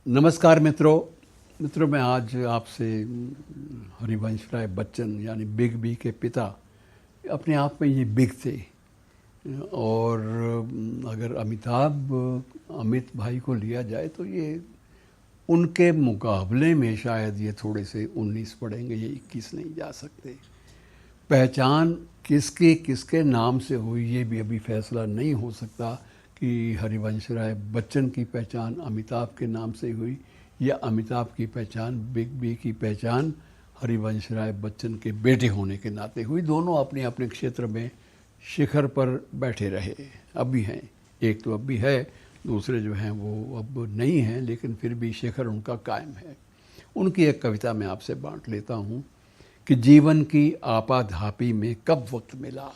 नमस्कार मित्रों, मैं आज आपसे हरिवंश राय बच्चन यानी बिग बी के पिता, अपने आप में ये बिग थे। और अगर अमित भाई को लिया जाए तो ये उनके मुकाबले में शायद ये थोड़े से 19 पड़ेंगे, ये 21 नहीं जा सकते। पहचान किसके किसके नाम से हुई ये भी अभी फैसला नहीं हो सकता कि हरिवंश राय बच्चन की पहचान अमिताभ के नाम से हुई या अमिताभ की पहचान बिग बी की पहचान हरिवंश राय बच्चन के बेटे होने के नाते हुई। दोनों अपने अपने क्षेत्र में शिखर पर बैठे रहे, अब भी हैं। एक तो अब भी है, दूसरे जो हैं वो अब नहीं हैं, लेकिन फिर भी शिखर उनका कायम है। उनकी एक कविता मैं आपसे बांट लेता हूँ कि जीवन की आपाधापी में कब वक्त मिला।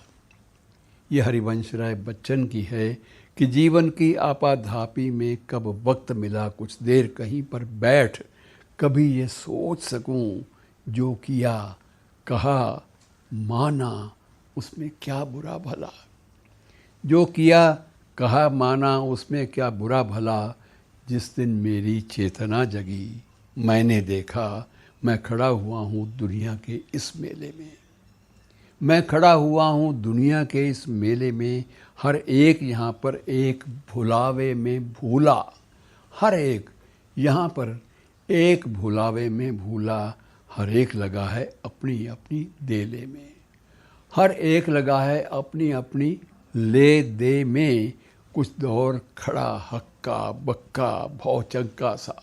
ये हरिवंश राय बच्चन की है कि जीवन की आपाधापी में कब वक्त मिला, कुछ देर कहीं पर बैठ कभी ये सोच सकूं, जो किया कहा माना उसमें क्या बुरा भला। जो किया कहा माना उसमें क्या बुरा भला, जिस दिन मेरी चेतना जगी मैंने देखा मैं खड़ा हुआ हूँ दुनिया के इस मेले में। मैं खड़ा हुआ हूँ दुनिया के इस मेले में, हर एक यहाँ पर एक भुलावे में भूला। हर एक यहाँ पर एक भुलावे में भूला, हर एक लगा है अपनी अपनी देले में। हर एक लगा है अपनी अपनी ले दे में, कुछ दौर खड़ा हक्का बक्का भौचक्का सा।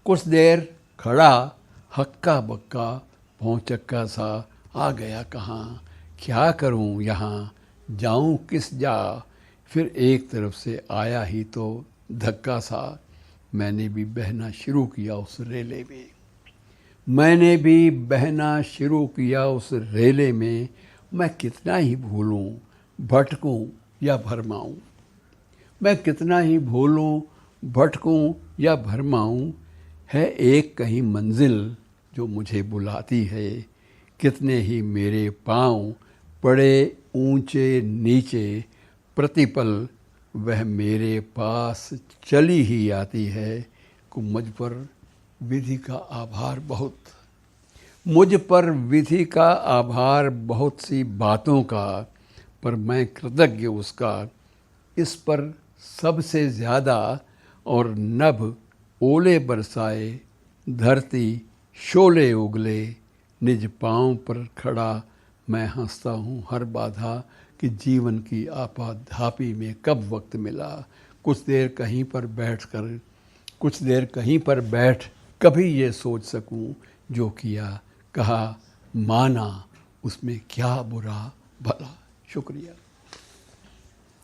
कुछ देर खड़ा हक्का बक्का भौचक्का सा, आ गया कहाँ क्या करूं यहाँ जाऊं किस जा। फिर एक तरफ से आया ही तो धक्का सा, मैंने भी बहना शुरू किया उस रेले में। मैंने भी बहना शुरू किया उस रेले में, मैं कितना ही भूलूं भटकूं या भरमाऊं। मैं कितना ही भूलूं भटकूं या भरमाऊं, है एक कहीं मंजिल जो मुझे बुलाती है। कितने ही मेरे पांव पड़े ऊंचे नीचे, प्रतिपल वह मेरे पास चली ही आती है। को मुझ पर विधि का आभार बहुत, मुझ पर विधि का आभार बहुत सी बातों का, पर मैं कृतज्ञ उसका इस पर सबसे ज़्यादा। और नभ ओले बरसाए धरती शोले उगले, निज पाँव पर खड़ा मैं हंसता हूँ हर बाधा, कि जीवन की आपाधापी में कब वक्त मिला। कुछ देर कहीं पर बैठ कभी ये सोच सकूँ, जो किया कहा माना उसमें क्या बुरा भला। शुक्रिया।